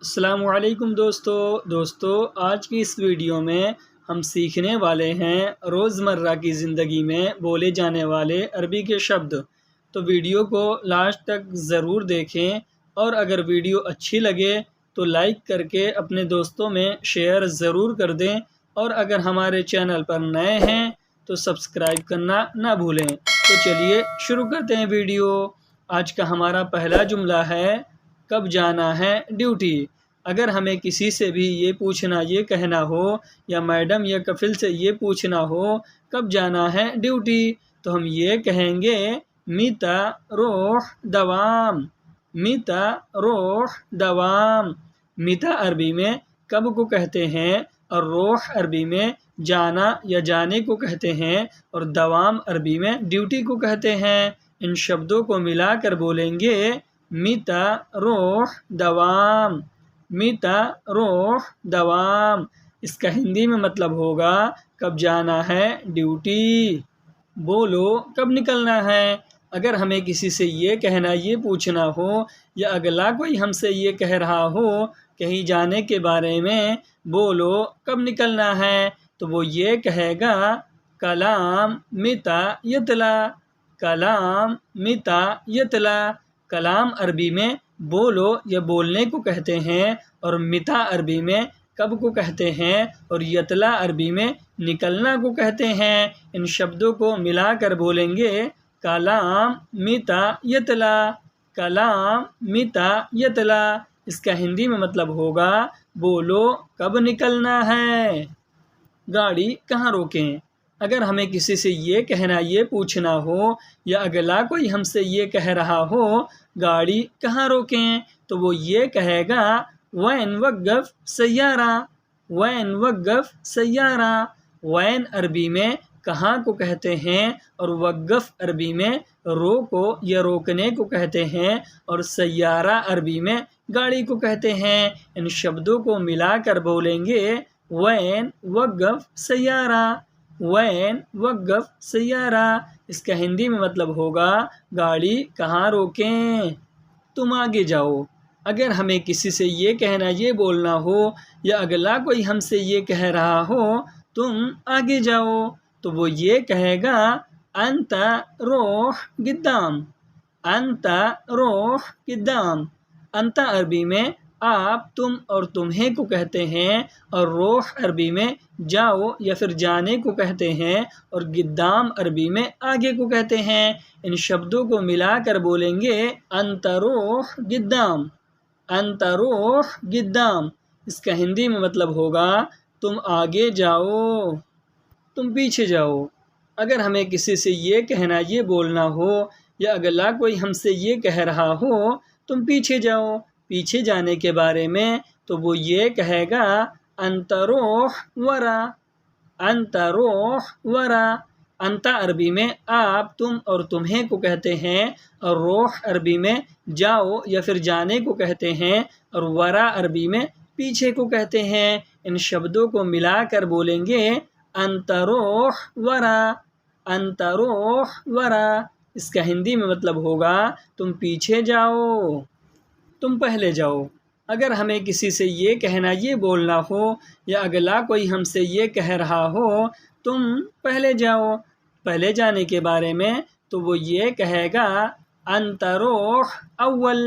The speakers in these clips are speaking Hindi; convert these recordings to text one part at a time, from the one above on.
अस्सलामुअलैकुम दोस्तों आज की इस वीडियो में हम सीखने वाले हैं रोज़मर्रा की ज़िंदगी में बोले जाने वाले अरबी के शब्द। तो वीडियो को लास्ट तक ज़रूर देखें और अगर वीडियो अच्छी लगे तो लाइक करके अपने दोस्तों में शेयर ज़रूर कर दें और अगर हमारे चैनल पर नए हैं तो सब्सक्राइब करना ना भूलें। तो चलिए शुरू करते हैं वीडियो। आज का हमारा पहला जुमला है, कब जाना है ड्यूटी। अगर हमें किसी से भी ये पूछना, ये कहना हो या मैडम या कफिल से ये पूछना हो कब जाना है ड्यूटी, तो हम ये कहेंगे मीता रोह दवाम। मीता रोह दवाम। मीता अरबी में कब को कहते हैं और रोह अरबी में जाना या जाने को कहते हैं और दवाम अरबी में ड्यूटी को कहते हैं। इन शब्दों को मिलाकर बोलेंगे मीता रोह दवाम। मीता रोह दवाम। इसका हिंदी में मतलब होगा कब जाना है ड्यूटी। बोलो कब निकलना है। अगर हमें किसी से ये कहना, ये पूछना हो या अगला कोई हमसे ये कह रहा हो कहीं जाने के बारे में, बोलो कब निकलना है, तो वो ये कहेगा कलाम मिता यतला। कलाम मिता यतला। कलाम अरबी में बोलो या बोलने को कहते हैं और मिता अरबी में कब को कहते हैं और यतला अरबी में निकलना को कहते हैं। इन शब्दों को मिलाकर बोलेंगे कलाम मिता यतला। कलाम मिता यतला। इसका हिंदी में मतलब होगा बोलो कब निकलना है। गाड़ी कहाँ रोकें। अगर हमें किसी से ये कहना, ये पूछना हो या अगला कोई हमसे ये कह रहा हो गाड़ी कहाँ रोकें, तो वो ये कहेगा वैन वक़्फ़ सय्यारा। वैन वक़्फ़ सय्यारा। वैन अरबी में कहाँ को कहते हैं और वक़्फ़ अरबी में रोको या रोकने को कहते हैं और सय्यारा अरबी में गाड़ी को कहते हैं। इन शब्दों को मिलाकर बोलेंगे वैन वक़्फ़ सय्यारा। वैन वक़्फ़ सय्यारा। इसका हिंदी में मतलब होगा गाड़ी कहाँ रोकें। तुम आगे जाओ। अगर हमें किसी से ये कहना, ये बोलना हो या अगला कोई हमसे ये कह रहा हो तुम आगे जाओ, तो वो ये कहेगा अंता रोह गिद्दाम। अंता रोह गिद्दाम। अंता अरबी में आप, तुम और तुम्हें को कहते हैं और रोह अरबी में जाओ या फिर जाने को कहते हैं और गिद्दाम अरबी में आगे को कहते हैं। इन शब्दों को मिलाकर बोलेंगे अंतरोह गिद्दाम। अंतरोह गिद्दाम। इसका हिंदी में मतलब होगा तुम आगे जाओ, तुम पीछे जाओ। अगर हमें किसी से ये कहना, ये बोलना हो या अगला कोई हमसे ये कह रहा हो तुम पीछे जाओ, पीछे जाने के बारे में, तो वो ये कहेगा अंतरोह वरा। अंतरोह वरा। अंता अरबी में आप, तुम और तुम्हें को कहते हैं और रोह अरबी में जाओ या फिर जाने को कहते हैं और वरा अरबी में पीछे को कहते हैं। इन शब्दों को मिलाकर बोलेंगे अंतरोह वरा। अंतरोह वरा। इसका हिंदी में मतलब होगा तुम पीछे जाओ, तुम पहले जाओ। अगर हमें किसी से ये कहना, ये बोलना हो या अगला कोई हमसे ये कह रहा हो तुम पहले जाओ, पहले जाने के बारे में, तो वो ये कहेगा अंतरोह अव्वल।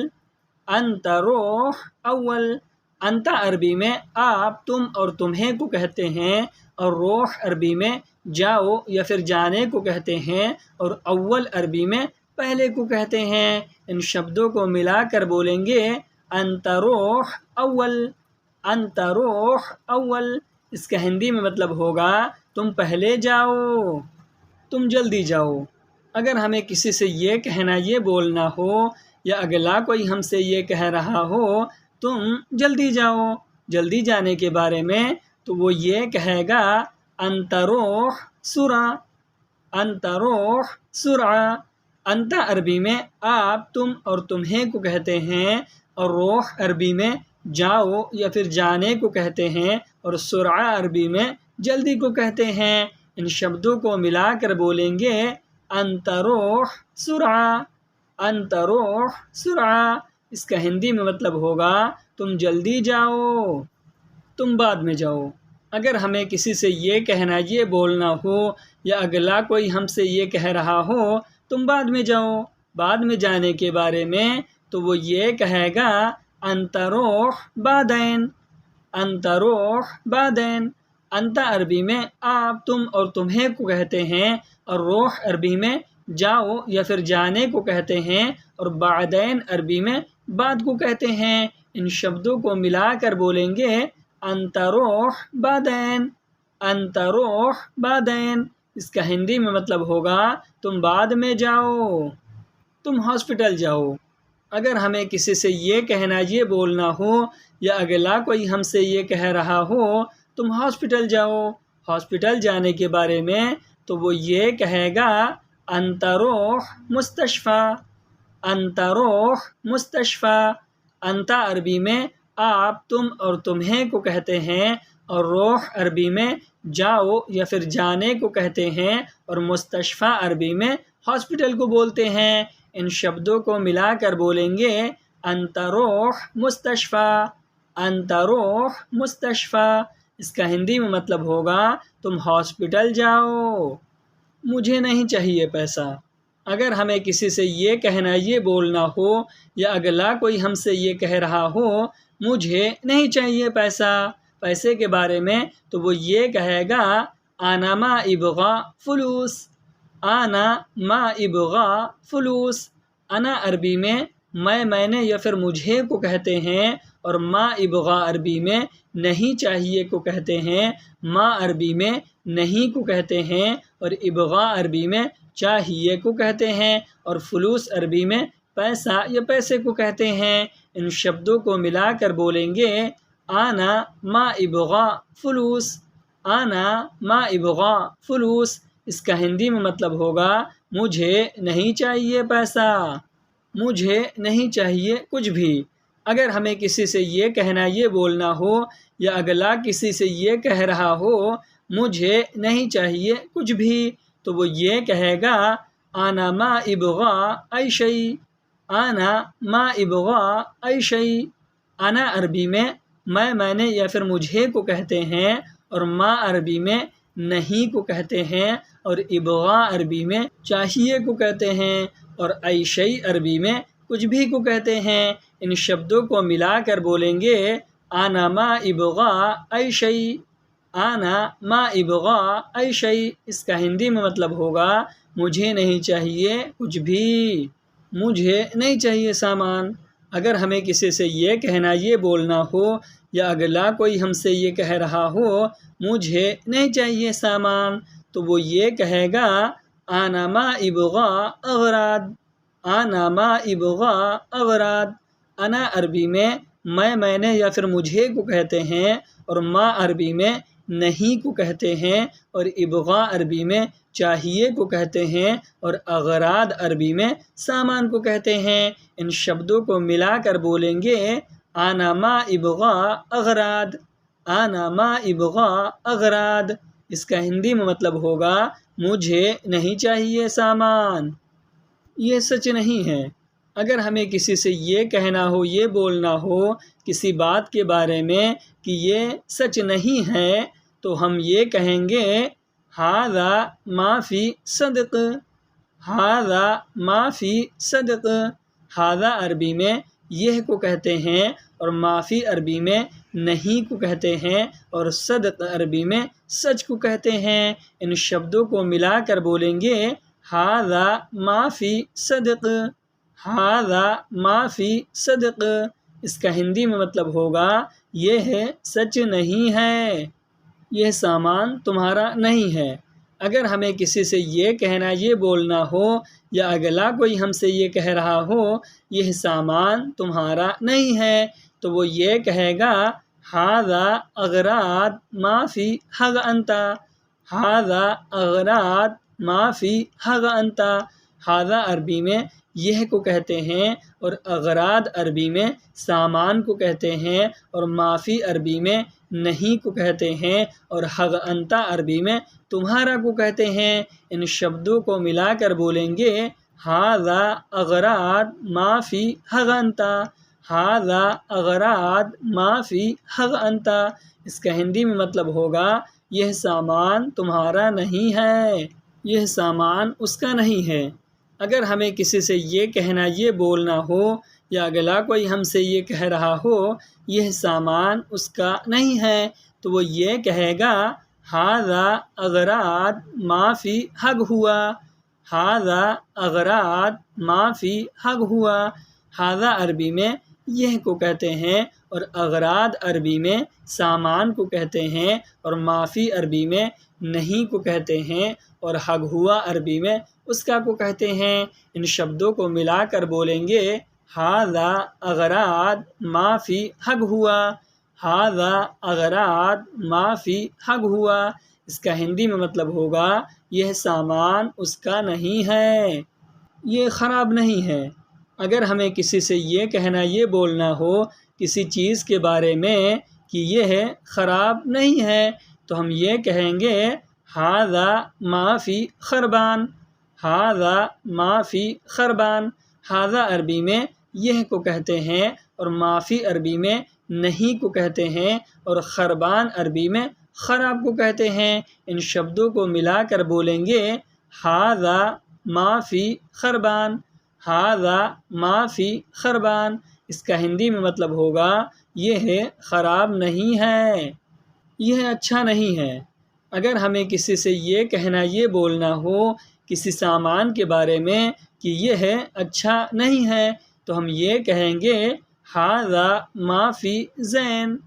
अंतरोह अव्वल। अंता अरबी में आप, तुम और तुम्हें को कहते हैं और रोह अरबी में जाओ या फिर जाने को कहते हैं और अव्वल अरबी में पहले को कहते हैं। इन शब्दों को मिलाकर बोलेंगे अंतरोह अव्वल। अंतरोह अव्वल। इसका हिंदी में मतलब होगा तुम पहले जाओ, तुम जल्दी जाओ। अगर हमें किसी से ये कहना, ये बोलना हो या अगला कोई हमसे ये कह रहा हो तुम जल्दी जाओ, जल्दी जाने के बारे में, तो वो ये कहेगा अंतरोह सुरा। अंतरोह सुरा। अंता अरबी में आप, तुम और तुम्हें को कहते हैं और रोह अरबी में जाओ या फिर जाने को कहते हैं और सुरा अरबी में जल्दी को कहते हैं। इन शब्दों को मिलाकर बोलेंगे अंतरोह सुरा। अंतरोह सुरा। इसका हिंदी में मतलब होगा तुम जल्दी जाओ, तुम बाद में जाओ। अगर हमें किसी से ये कहना ये बोलना हो या अगला कोई हमसे ये कह रहा हो तुम बाद में जाओ, बाद में जाने के बारे में, तो वो ये कहेगा अंतरोह बादैन, अंतरोह बादैन। अंता अरबी में आप, तुम और तुम्हें को कहते हैं, और रोह अरबी में जाओ या फिर जाने को कहते हैं, और बादैन अरबी में बाद को कहते हैं। इन शब्दों को मिलाकर बोलेंगे अंतरोह बादैन, अंतरोह बादैन। इसका हिंदी में मतलब होगा तुम बाद में जाओ, तुम हॉस्पिटल जाओ। अगर हमें किसी से ये कहना ये बोलना हो या अगला कोई हमसे ये कह रहा हो तुम हॉस्पिटल जाओ, हॉस्पिटल जाने के बारे में, तो वो ये कहेगा अंतरोह मुस्तशफ़ा, अंतरोह मुस्तशफ़ा। अंता अरबी में आप, तुम और तुम्हें को कहते हैं, और रोह अरबी में जाओ या फिर जाने को कहते हैं, और मुस्तशफ़ा अरबी में हॉस्पिटल को बोलते हैं। इन शब्दों को मिलाकर बोलेंगे अंतरोह मुस्तशफ़ा, अंतरोह मुस्तशफ़ा। इसका हिंदी में मतलब होगा तुम हॉस्पिटल जाओ, मुझे नहीं चाहिए पैसा। अगर हमें किसी से ये कहना ये बोलना हो या अगला कोई हमसे ये कह रहा हो मुझे नहीं चाहिए पैसा, पैसे के बारे में, तो वो ये कहेगा आना मा इबगा फुलूस, आना मा इबगा फुलूस। अना अरबी में मैं, मैंने या फिर मुझे को कहते हैं, और मा इबगा अरबी में नहीं चाहिए को कहते हैं, मा अरबी में नहीं को कहते हैं, और इबगा अरबी में चाहिए को कहते हैं, और फुलूस अरबी में पैसा या पैसे को कहते हैं। इन शब्दों को मिलाकर बोलेंगे आना मा इबगा फुलूस, आना मा इबगा फुलूस। इसका हिंदी में मतलब होगा मुझे नहीं चाहिए पैसा, मुझे नहीं चाहिए कुछ भी। अगर हमें किसी से ये कहना ये बोलना हो या अगला किसी से ये कह रहा हो मुझे नहीं चाहिए कुछ भी, तो वो ये कहेगा आना मा इबगा ऐशई, आना मा इबगा ऐशई। आना अरबी में मैं, मैंने या फिर मुझे को कहते हैं, और मा अरबी में नहीं को कहते हैं, और इबगा अरबी में चाहिए को कहते हैं, और ऐशई अरबी में कुछ भी को कहते हैं। इन शब्दों को मिलाकर बोलेंगे आना मा इबगा ऐशई, आना मा इबगा ऐशई। इसका हिंदी में मतलब होगा मुझे नहीं चाहिए कुछ भी, मुझे नहीं चाहिए सामान। अगर हमें किसी से ये कहना ये बोलना हो या अगला कोई हमसे ये कह रहा हो मुझे नहीं चाहिए सामान, तो वो ये कहेगा आना मा इबगा अगराद, आना मा इबगा अगराद। अना अरबी में मैं, मैंने या फिर मुझे को कहते हैं, और मा अरबी में नहीं को कहते हैं, और इबगा अरबी में चाहिए को कहते हैं, और अगराद अरबी में सामान को कहते हैं। इन शब्दों को मिलाकर बोलेंगे आना मा इबगा अगराद, आना मा इबगा अगराद। इसका हिंदी में मतलब होगा मुझे नहीं चाहिए सामान। ये सच नहीं है। अगर हमें किसी से ये कहना हो ये बोलना हो किसी बात के बारे में कि ये सच नहीं है, तो हम ये कहेंगे हाज़ा माफ़ी सदक़, हाज़ा माफ़ी सदक़। हाज़ा अरबी में यह को कहते हैं, और माफ़ी अरबी में नहीं को कहते हैं, और सदक़ अरबी में सच को कहते हैं। इन शब्दों को मिलाकर बोलेंगे हाज़ा माफ़ी सदक़, हाज़ा माफ़ी सदक़। इसका हिंदी में मतलब होगा यह सच नहीं है, यह सामान तुम्हारा नहीं है। अगर हमें किसी से ये कहना ये बोलना हो या अगला कोई हमसे ये कह रहा हो यह सामान तुम्हारा नहीं है, तो वो ये कहेगा हाज़ा अगराद माफ़ी हग अंता, हाज़ा अगराद माफ़ी हग अंता। हाज़ा अरबी में यह को कहते हैं, और अगराद अरबी में सामान को कहते हैं, और माफ़ी अरबी में नहीं को कहते हैं, और हग अंता अरबी में तुम्हारा को कहते हैं। इन शब्दों को मिलाकर बोलेंगे हाज़ा अगराद माफ़ी हग अंता, हाज़ा अगराद माफ़ी हग अंता। इसका हिंदी में मतलब होगा यह सामान तुम्हारा नहीं है, यह सामान उसका नहीं है। अगर हमें किसी से ये कहना ये बोलना हो या अगला कोई हमसे ये कह रहा हो यह सामान उसका नहीं है तो वो ये कहेगा हाज़ा अगराद माफ़ी हग हुआ। हाज़ा अगराद माफ़ी हग हुआ। हाज़ा अरबी में यह को कहते हैं और अगराद अरबी में सामान को कहते हैं और माफ़ी अरबी में नहीं को कहते हैं और हग हुआ अरबी में उसका को कहते हैं। इन शब्दों को मिलाकर बोलेंगे हाज़ा अगराद माफ़ी हग हुआ। हाज़ा अगराद माफ़ी हग हुआ। इसका हिंदी में मतलब होगा यह सामान उसका नहीं है, ये ख़राब नहीं है। अगर हमें किसी से ये कहना ये बोलना हो किसी चीज़ के बारे में कि यह ख़राब नहीं है तो हम ये कहेंगे हाज़ा माफ़ी खरबान। हाज़ा माफ़ी खरबान। हाज़ा अरबी में यह को कहते हैं और माफ़ी अरबी में नहीं को कहते हैं और खरबान अरबी में ख़राब को कहते हैं। इन शब्दों को मिलाकर बोलेंगे हाज़ा माफ़ी खरबान। हाज़ा माफ़ी खरबान। इसका हिंदी में मतलब होगा यह ख़राब नहीं है, यह अच्छा नहीं है। अगर हमें किसी से ये कहना ये बोलना हो किसी सामान के बारे में कि यह अच्छा नहीं है तो हम ये कहेंगे हाज़ा माफ़ी ज़ैन।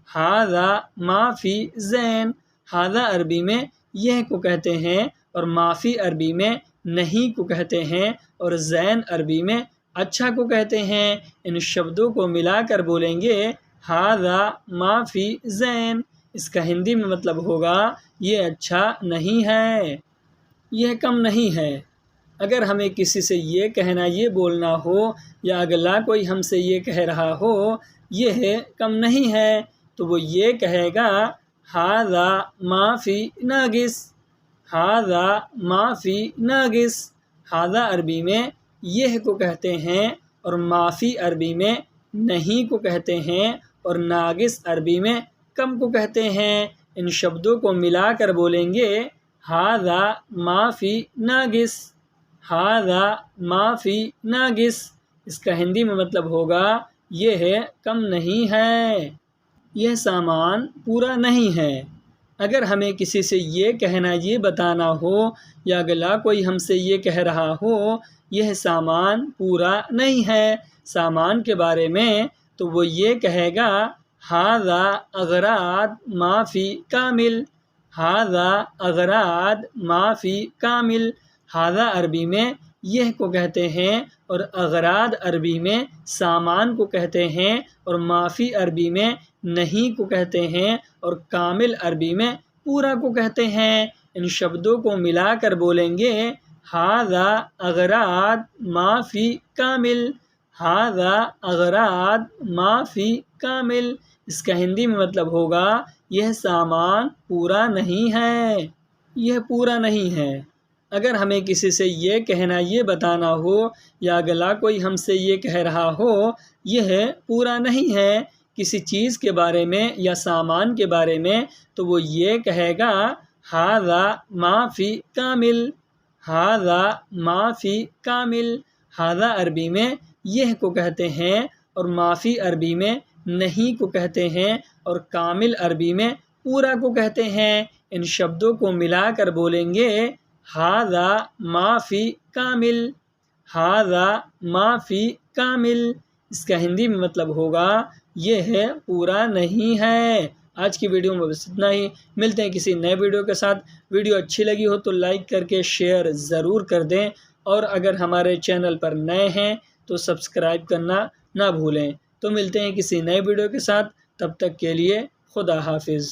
हाज़ा माफ़ी ज़ैन। हाज़ा अरबी में यह को कहते हैं और माफ़ी अरबी में नहीं को कहते हैं और ज़ैन अरबी में अच्छा को कहते हैं। इन शब्दों को मिलाकर बोलेंगे हाज़ा माफ़ी ज़ैन। इसका हिंदी में मतलब होगा ये अच्छा नहीं है, यह कम नहीं है। अगर हमें किसी से ये कहना ये बोलना हो या अगला कोई हमसे ये कह रहा हो यह कम नहीं है तो वो ये कहेगा हाज़ा माफ़ी नागिस। हाज़ा माफ़ी नागिस। हाज़ा अरबी में यह को कहते हैं और माफ़ी अरबी में नहीं को कहते हैं और नागिस अरबी में कम को कहते हैं। इन शब्दों को मिलाकर बोलेंगे हाज़ा माफ़ी नागिस। हाज़ा माफ़ी नागिस। इसका हिंदी में मतलब होगा यह कम नहीं है, यह सामान पूरा नहीं है। अगर हमें किसी से ये कहना ये बताना हो या अगला कोई हमसे ये कह रहा हो यह सामान पूरा नहीं है सामान के बारे में तो वो ये कहेगा हाज़ा अगराद माफ़ी कामिल। हाज़ा अगराद माफ़ी कामिल। हाज़ा अरबी में यह को कहते हैं और अगराद अरबी में सामान को कहते हैं और माफ़ी अरबी में नहीं को कहते हैं और कामिल अरबी में पूरा को कहते हैं। इन शब्दों को मिलाकर बोलेंगे हाज़ा अगराद माफ़ी कामिल। हाज़ा अगराद माफ़ी कामिल। इसका हिंदी में मतलब होगा यह सामान पूरा नहीं है, यह पूरा नहीं है। अगर हमें किसी से ये कहना ये बताना हो या अगला कोई हमसे ये कह रहा हो यह पूरा नहीं है किसी चीज़ के बारे में या सामान के बारे में तो वो ये कहेगा हाज़ा माफ़ी कामिल। हाज़ा माफ़ी कामिल। हाज़ा अरबी में यह को कहते हैं और माफ़ी अरबी में नहीं को कहते हैं और कामिल अरबी में पूरा को कहते हैं। इन शब्दों को मिलाकर बोलेंगे हाज़ा माफ़ी कामिल। हाज़ा माफ़ी कामिल। इसका हिंदी में मतलब होगा यह पूरा नहीं है। आज की वीडियो में बस इतना ही। मिलते हैं किसी नए वीडियो के साथ। वीडियो अच्छी लगी हो तो लाइक करके शेयर ज़रूर कर दें और अगर हमारे चैनल पर नए हैं तो सब्सक्राइब करना ना भूलें। तो मिलते हैं किसी नए वीडियो के साथ, तब तक के लिए खुदा हाफिज़।